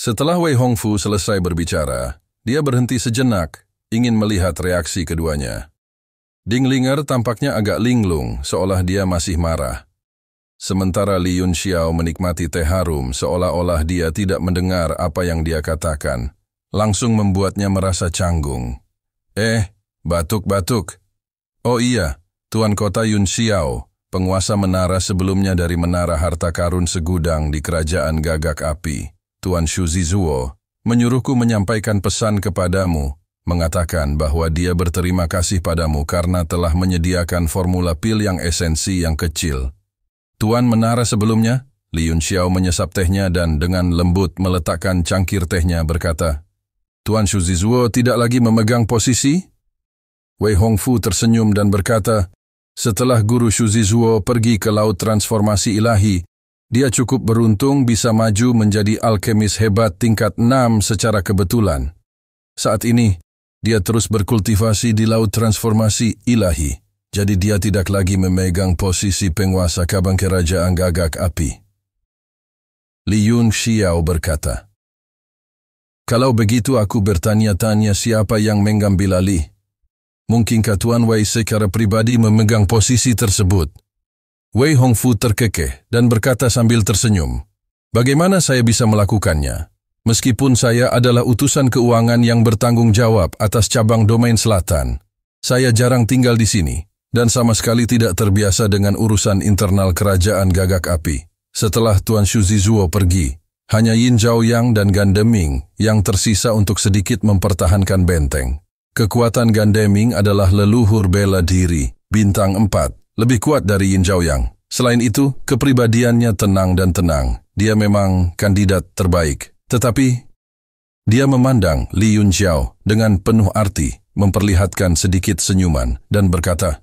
Setelah Wei Hongfu selesai berbicara, dia berhenti sejenak, ingin melihat reaksi keduanya. Ding Linger tampaknya agak linglung, seolah dia masih marah. Sementara Li Yunxiao menikmati teh harum, seolah-olah dia tidak mendengar apa yang dia katakan. Langsung membuatnya merasa canggung. Batuk-batuk. Oh iya, Tuan Kota Yunxiao, penguasa menara sebelumnya dari Menara Harta Karun Segudang di Kerajaan Gagak Api, Tuan Shu Zizuo, menyuruhku menyampaikan pesan kepadamu, mengatakan bahwa dia berterima kasih padamu karena telah menyediakan formula pil yang esensi yang kecil. Tuan Menara sebelumnya, Li Yunxiao menyesap tehnya dan dengan lembut meletakkan cangkir tehnya berkata, Tuan Shu Zizuo tidak lagi memegang posisi? Wei Hongfu tersenyum dan berkata, setelah Guru Shu Zizuo pergi ke Laut Transformasi Ilahi, dia cukup beruntung bisa maju menjadi alkemis hebat tingkat 6 secara kebetulan. Saat ini, dia terus berkultivasi di Laut Transformasi Ilahi, jadi dia tidak lagi memegang posisi penguasa cabang kerajaan Gagak Api. Li Yunxiao berkata, kalau begitu aku bertanya-tanya siapa yang mengambil alih. Mungkinkah Tuan Wei secara pribadi memegang posisi tersebut? Wei Hongfu terkekeh dan berkata sambil tersenyum, bagaimana saya bisa melakukannya? Meskipun saya adalah utusan keuangan yang bertanggung jawab atas cabang domain selatan, saya jarang tinggal di sini dan sama sekali tidak terbiasa dengan urusan internal kerajaan Gagak Api. Setelah Tuan Shu Zizuo pergi, hanya Yin Zhaoyang dan Gandeming yang tersisa untuk sedikit mempertahankan benteng. Kekuatan Gandeming adalah leluhur bela diri, bintang 4, lebih kuat dari Yin Zhaoyang. Selain itu, kepribadiannya tenang dan tenang. Dia memang kandidat terbaik. Tetapi, dia memandang Li Yunxiao dengan penuh arti, memperlihatkan sedikit senyuman, dan berkata,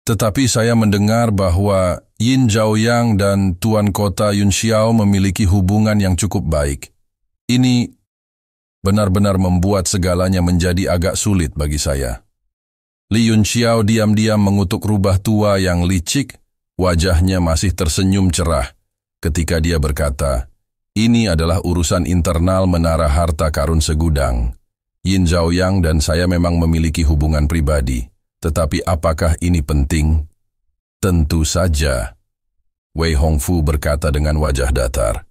tetapi saya mendengar bahwa Yin Zhaoyang dan Tuan Kota Yunxiao memiliki hubungan yang cukup baik. Ini benar-benar membuat segalanya menjadi agak sulit bagi saya. Li Yunxiao diam-diam mengutuk rubah tua yang licik, wajahnya masih tersenyum cerah ketika dia berkata, ini adalah urusan internal Menara Harta Karun Segudang. Yin Zhaoyang dan saya memang memiliki hubungan pribadi, tetapi apakah ini penting? Tentu saja. Wei Hongfu berkata dengan wajah datar.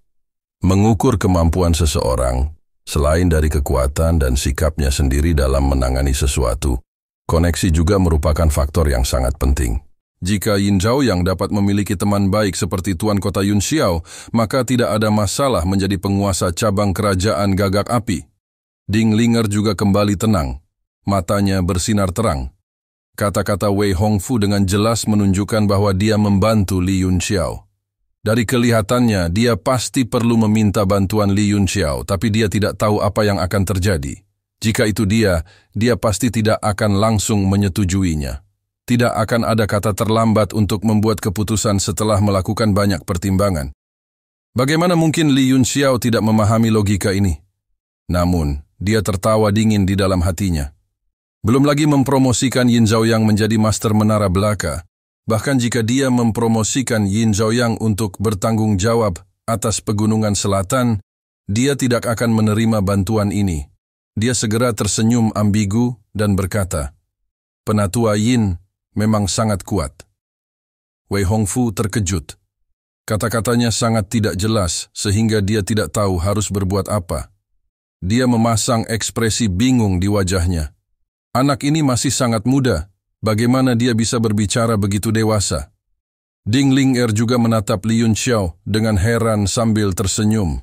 Mengukur kemampuan seseorang, selain dari kekuatan dan sikapnya sendiri dalam menangani sesuatu, koneksi juga merupakan faktor yang sangat penting. Jika Yin Zhaoyang dapat memiliki teman baik seperti Tuan Kota Yunxiao, maka tidak ada masalah menjadi penguasa cabang kerajaan Gagak Api. Ding Linger juga kembali tenang. Matanya bersinar terang. Kata-kata Wei Hongfu dengan jelas menunjukkan bahwa dia membantu Li Yunxiao. Dari kelihatannya, dia pasti perlu meminta bantuan Li Yunxiao, tapi dia tidak tahu apa yang akan terjadi. Jika itu dia pasti tidak akan langsung menyetujuinya. Tidak akan ada kata terlambat untuk membuat keputusan setelah melakukan banyak pertimbangan. Bagaimana mungkin Li Yunxiao tidak memahami logika ini? Namun, dia tertawa dingin di dalam hatinya. Belum lagi mempromosikan Yin Zhaoyang menjadi master menara belaka. Bahkan jika dia mempromosikan Yin Zhaoyang untuk bertanggung jawab atas pegunungan selatan, dia tidak akan menerima bantuan ini. Dia segera tersenyum ambigu dan berkata, penatua Yin memang sangat kuat. Wei Hongfu terkejut. Kata-katanya sangat tidak jelas sehingga dia tidak tahu harus berbuat apa. Dia memasang ekspresi bingung di wajahnya. Anak ini masih sangat muda. Bagaimana dia bisa berbicara begitu dewasa? Ding Linger juga menatap Li Yunxiao dengan heran sambil tersenyum.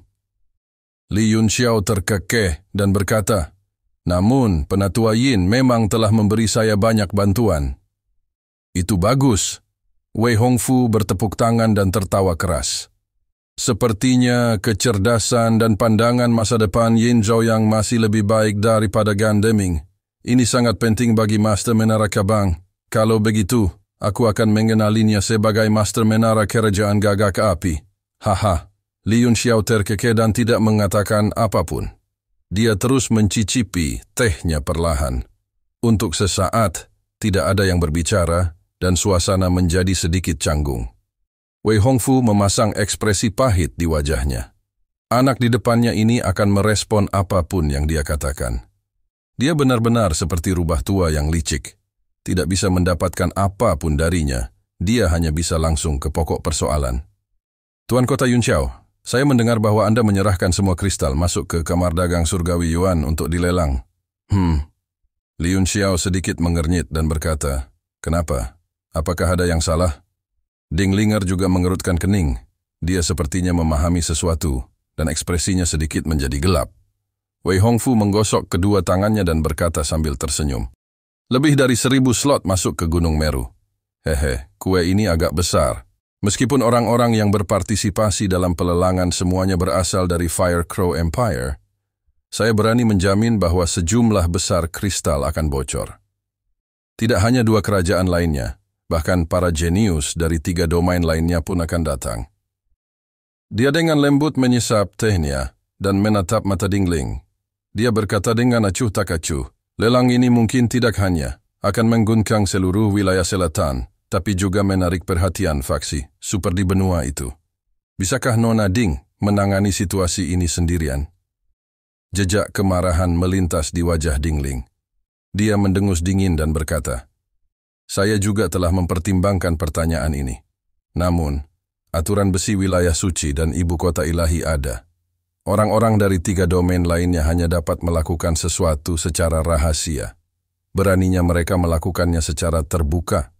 Li Yunxiao terkekeh dan berkata, namun penatua Yin memang telah memberi saya banyak bantuan. Itu bagus. Wei Hongfu bertepuk tangan dan tertawa keras. Sepertinya kecerdasan dan pandangan masa depan Yin Zhaoyang masih lebih baik daripada Gandeming. Ini sangat penting bagi Master Menara Cabang. Kalau begitu, aku akan mengenalinya sebagai Master Menara Kerajaan Gagak Api. Haha, Li Yunxiao terkekeh dan tidak mengatakan apapun. Dia terus mencicipi tehnya perlahan. Untuk sesaat, tidak ada yang berbicara, dan suasana menjadi sedikit canggung. Wei Hongfu memasang ekspresi pahit di wajahnya. Anak di depannya ini akan merespon apapun yang dia katakan. Dia benar-benar seperti rubah tua yang licik. Tidak bisa mendapatkan apapun darinya. Dia hanya bisa langsung ke pokok persoalan. Tuan Kota Yun Xiao, saya mendengar bahwa Anda menyerahkan semua kristal masuk ke kamar dagang surgawi Yuan untuk dilelang. Li Yun Xiao sedikit mengernyit dan berkata, "Kenapa? Apakah ada yang salah?" Ding Linger juga mengerutkan kening. Dia sepertinya memahami sesuatu, dan ekspresinya sedikit menjadi gelap. Wei Hongfu menggosok kedua tangannya dan berkata sambil tersenyum, "Lebih dari 1000 slot masuk ke Gunung Meru. Hehe, kue ini agak besar. Meskipun orang-orang yang berpartisipasi dalam pelelangan semuanya berasal dari Fire Crow Empire, saya berani menjamin bahwa sejumlah besar kristal akan bocor. Tidak hanya 2 kerajaan lainnya, bahkan para jenius dari 3 domain lainnya pun akan datang." Dia dengan lembut menyesap tehnya dan menatap mata Dingling. Dia berkata dengan acuh tak acuh, "Lelang ini mungkin tidak hanya akan mengguncang seluruh wilayah selatan, tapi juga menarik perhatian faksi super di benua itu. Bisakah Nona Ding menangani situasi ini sendirian?" Jejak kemarahan melintas di wajah Dingling. Dia mendengus dingin dan berkata, "Saya juga telah mempertimbangkan pertanyaan ini. Namun, aturan besi wilayah suci dan ibu kota ilahi ada. Orang-orang dari 3 domain lainnya hanya dapat melakukan sesuatu secara rahasia. Beraninya mereka melakukannya secara terbuka."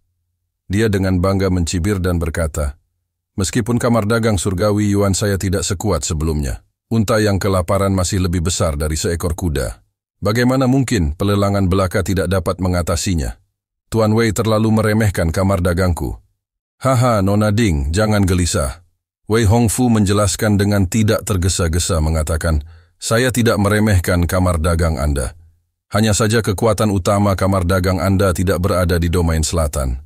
Dia dengan bangga mencibir dan berkata, "Meskipun kamar dagang surgawi Yuan saya tidak sekuat sebelumnya, unta yang kelaparan masih lebih besar dari seekor kuda. Bagaimana mungkin pelelangan belaka tidak dapat mengatasinya? Tuan Wei terlalu meremehkan kamar dagangku." "Haha, Nona Ding, jangan gelisah." Wei Hongfu menjelaskan dengan tidak tergesa-gesa mengatakan, "Saya tidak meremehkan kamar dagang Anda. Hanya saja kekuatan utama kamar dagang Anda tidak berada di domain selatan.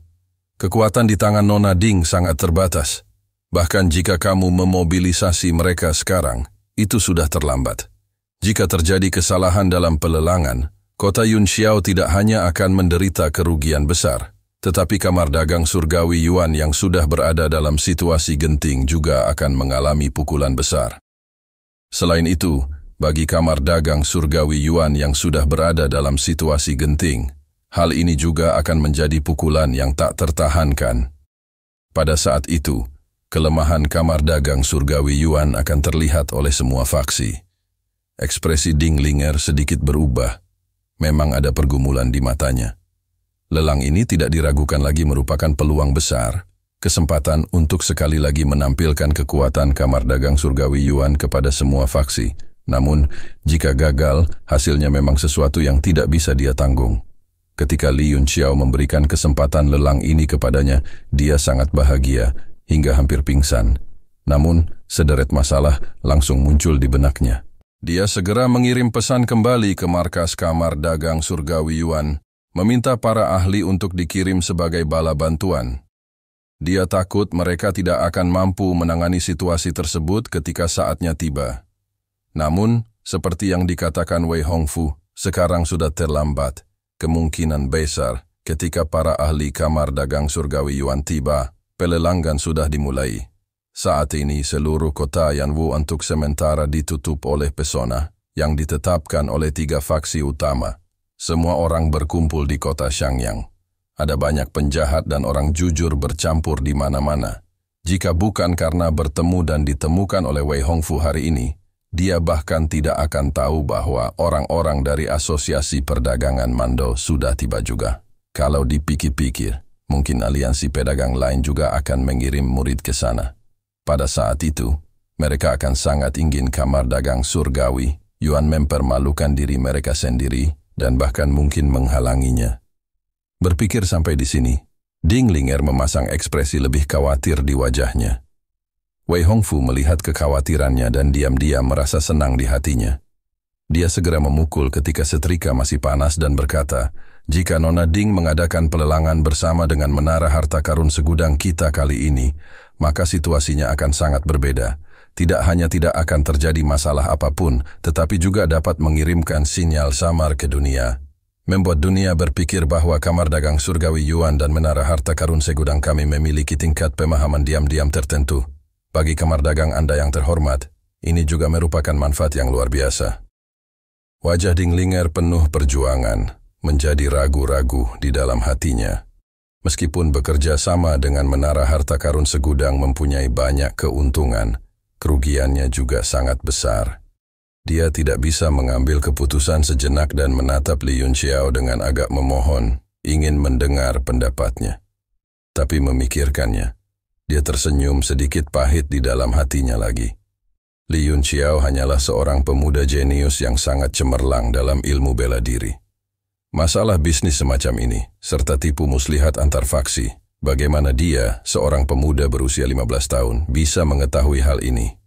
Kekuatan di tangan Nona Ding sangat terbatas. Bahkan jika kamu memobilisasi mereka sekarang, itu sudah terlambat. Jika terjadi kesalahan dalam pelelangan, kota Yun Xiao tidak hanya akan menderita kerugian besar, tetapi kamar dagang surgawi Yuan yang sudah berada dalam situasi genting juga akan mengalami pukulan besar. Selain itu, bagi kamar dagang surgawi Yuan yang sudah berada dalam situasi genting, hal ini juga akan menjadi pukulan yang tak tertahankan. Pada saat itu, kelemahan kamar dagang surgawi Yuan akan terlihat oleh semua faksi." Ekspresi Ding Linger sedikit berubah. Memang ada pergumulan di matanya. Lelang ini tidak diragukan lagi merupakan peluang besar, kesempatan untuk sekali lagi menampilkan kekuatan kamar dagang surgawi Yuan kepada semua faksi. Namun, jika gagal, hasilnya memang sesuatu yang tidak bisa dia tanggung. Ketika Li Yun Xiao memberikan kesempatan lelang ini kepadanya, dia sangat bahagia hingga hampir pingsan. Namun, sederet masalah langsung muncul di benaknya. Dia segera mengirim pesan kembali ke markas kamar dagang surgawi Yuan, meminta para ahli untuk dikirim sebagai bala bantuan. Dia takut mereka tidak akan mampu menangani situasi tersebut ketika saatnya tiba. Namun, seperti yang dikatakan Wei Hongfu, sekarang sudah terlambat. Kemungkinan besar ketika para ahli kamar dagang surgawi Yuan tiba, pelelangan sudah dimulai. Saat ini seluruh kota Yanwu untuk sementara ditutup oleh pesona yang ditetapkan oleh 3 faksi utama. Semua orang berkumpul di kota Xiangyang. Ada banyak penjahat dan orang jujur bercampur di mana-mana. Jika bukan karena bertemu dan ditemukan oleh Wei Hongfu hari ini, dia bahkan tidak akan tahu bahwa orang-orang dari Asosiasi Perdagangan Mando sudah tiba juga. Kalau dipikir-pikir, mungkin aliansi pedagang lain juga akan mengirim murid ke sana. Pada saat itu, mereka akan sangat ingin kamar dagang surgawi Yuan mempermalukan diri mereka sendiri dan bahkan mungkin menghalanginya. Berpikir sampai di sini, Ding Linger memasang ekspresi lebih khawatir di wajahnya. Wei Hongfu melihat kekhawatirannya dan diam-diam merasa senang di hatinya. Dia segera memukul ketika setrika masih panas dan berkata, "Jika Nona Ding mengadakan pelelangan bersama dengan menara harta karun segudang kita kali ini, maka situasinya akan sangat berbeda. Tidak hanya tidak akan terjadi masalah apapun, tetapi juga dapat mengirimkan sinyal samar ke dunia. Membuat dunia berpikir bahwa kamar dagang surgawi Yuan dan menara harta karun segudang kami memiliki tingkat pemahaman diam-diam tertentu. Bagi kamar dagang Anda yang terhormat, Ini juga merupakan manfaat yang luar biasa. Wajah Dinglinger penuh perjuangan, menjadi ragu-ragu di dalam hatinya. Meskipun bekerja sama dengan menara harta karun segudang mempunyai banyak keuntungan, kerugiannya juga sangat besar. Dia tidak bisa mengambil keputusan sejenak dan menatap Li Yunxiao dengan agak memohon, ingin mendengar pendapatnya. Tapi memikirkannya, dia tersenyum sedikit pahit di dalam hatinya lagi. Li Yunxiao hanyalah seorang pemuda jenius yang sangat cemerlang dalam ilmu bela diri. Masalah bisnis semacam ini, serta tipu muslihat antar faksi, bagaimana dia, seorang pemuda berusia 15 tahun, bisa mengetahui hal ini?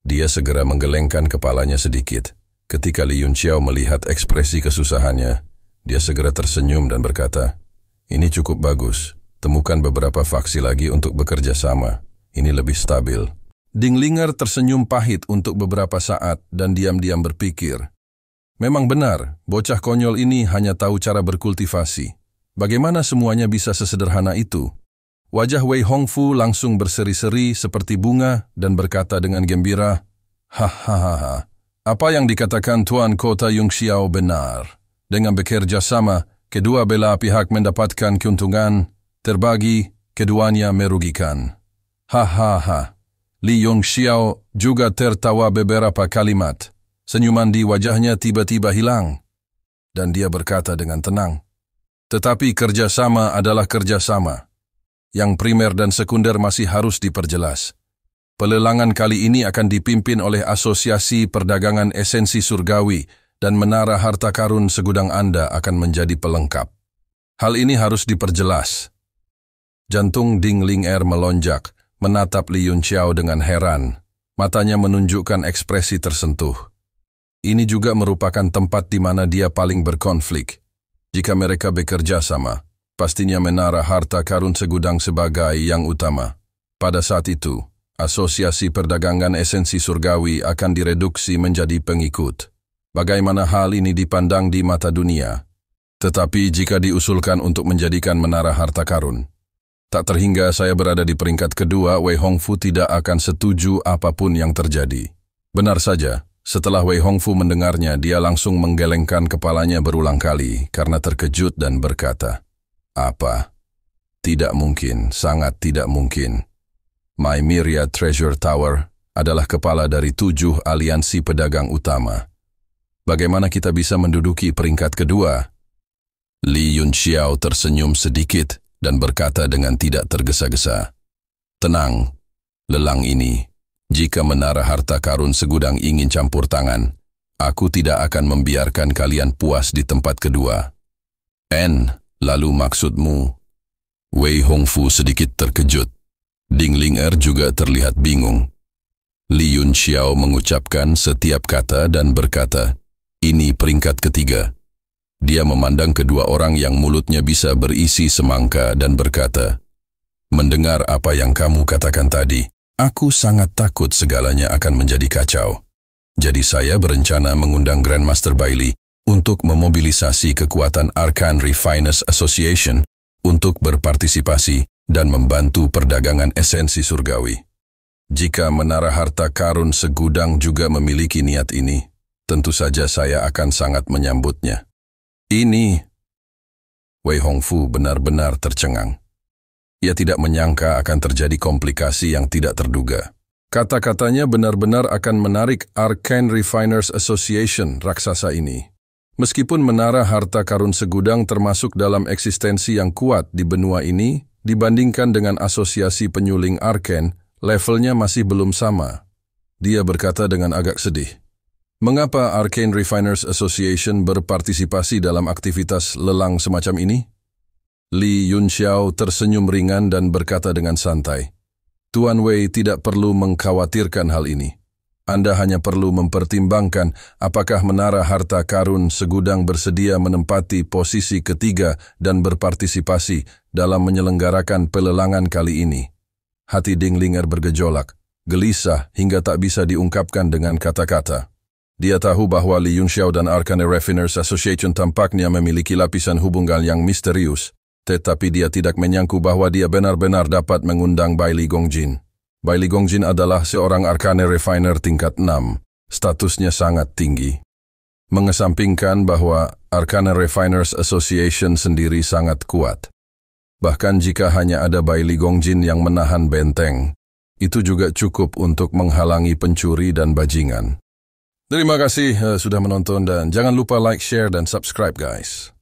Dia segera menggelengkan kepalanya sedikit. Ketika Li Yunxiao melihat ekspresi kesusahannya, dia segera tersenyum dan berkata, "Ini cukup bagus. Temukan beberapa faksi lagi untuk bekerja sama. Ini lebih stabil." Dinglinger tersenyum pahit untuk beberapa saat dan diam-diam berpikir. Memang benar, bocah konyol ini hanya tahu cara berkultivasi. Bagaimana semuanya bisa sesederhana itu? Wajah Wei Hongfu langsung berseri-seri seperti bunga dan berkata dengan gembira, "Hahaha, apa yang dikatakan Tuan Kota Yunxiao benar. Dengan bekerja sama, kedua belah pihak mendapatkan keuntungan, terbagi, keduanya merugikan." Hahaha. Li Yunxiao juga tertawa beberapa kalimat. Senyuman di wajahnya tiba-tiba hilang. Dan dia berkata dengan tenang, "Tetapi kerjasama adalah kerjasama. Yang primer dan sekunder masih harus diperjelas. Pelelangan kali ini akan dipimpin oleh Asosiasi Perdagangan Esensi Surgawi dan Menara Harta Karun Segudang Anda akan menjadi pelengkap. Hal ini harus diperjelas." Jantung Dinglinger melonjak, menatap Li Yunxiao dengan heran. Matanya menunjukkan ekspresi tersentuh. Ini juga merupakan tempat di mana dia paling berkonflik. Jika mereka bekerja sama, pastinya menara harta karun segudang sebagai yang utama. Pada saat itu, Asosiasi Perdagangan Esensi Surgawi akan direduksi menjadi pengikut. Bagaimana hal ini dipandang di mata dunia? Tetapi jika diusulkan untuk menjadikan menara harta karun, tak terhingga saya berada di peringkat kedua, Wei Hongfu tidak akan setuju apapun yang terjadi. Benar saja, setelah Wei Hongfu mendengarnya, dia langsung menggelengkan kepalanya berulang kali karena terkejut dan berkata, "Apa? Tidak mungkin, sangat tidak mungkin. My Myriad Treasure Tower adalah kepala dari 7 aliansi pedagang utama. Bagaimana kita bisa menduduki peringkat kedua?" Li Yunxiao tersenyum sedikit dan berkata dengan tidak tergesa-gesa, "Tenang, lelang ini. Jika menara harta karun segudang ingin campur tangan, aku tidak akan membiarkan kalian puas di tempat kedua." Lalu maksudmu?" Wei Hongfu sedikit terkejut. Dinglinger juga terlihat bingung. Li Yunxiao mengucapkan setiap kata dan berkata, "Ini peringkat ketiga." Dia memandang kedua orang yang mulutnya bisa berisi semangka dan berkata, "Mendengar apa yang kamu katakan tadi, aku sangat takut segalanya akan menjadi kacau. Jadi saya berencana mengundang Grandmaster Bailey untuk memobilisasi kekuatan Arcane Refiners Association untuk berpartisipasi dan membantu perdagangan esensi surgawi. Jika menara harta karun segudang juga memiliki niat ini, tentu saja saya akan sangat menyambutnya." Ini, Wei Hongfu benar-benar tercengang. Ia tidak menyangka akan terjadi komplikasi yang tidak terduga. Kata-katanya benar-benar akan menarik Arcane Refiners Association raksasa ini. Meskipun menara harta karun segudang termasuk dalam eksistensi yang kuat di benua ini, dibandingkan dengan asosiasi penyuling Arcane, levelnya masih belum sama. Dia berkata dengan agak sedih. Mengapa Arcane Refiners Association berpartisipasi dalam aktivitas lelang semacam ini? Li Yunxiao tersenyum ringan dan berkata dengan santai, "Tuan Wei tidak perlu mengkhawatirkan hal ini. Anda hanya perlu mempertimbangkan apakah menara harta karun segudang bersedia menempati posisi ketiga dan berpartisipasi dalam menyelenggarakan pelelangan kali ini." Hati Dinglinger bergejolak, gelisah hingga tak bisa diungkapkan dengan kata-kata. Dia tahu bahwa Li Yunxiao dan Arcane Refiners Association tampaknya memiliki lapisan hubungan yang misterius, tetapi dia tidak menyangka bahwa dia benar-benar dapat mengundang Bailey Gongjin. Bai Li Gongjin adalah seorang arcane refiner tingkat 6. Statusnya sangat tinggi. Mengesampingkan bahwa Arcane Refiners Association sendiri sangat kuat. Bahkan jika hanya ada Bai Li Gongjin yang menahan benteng, itu juga cukup untuk menghalangi pencuri dan bajingan. Terima kasih sudah menonton dan jangan lupa like, share, dan subscribe guys.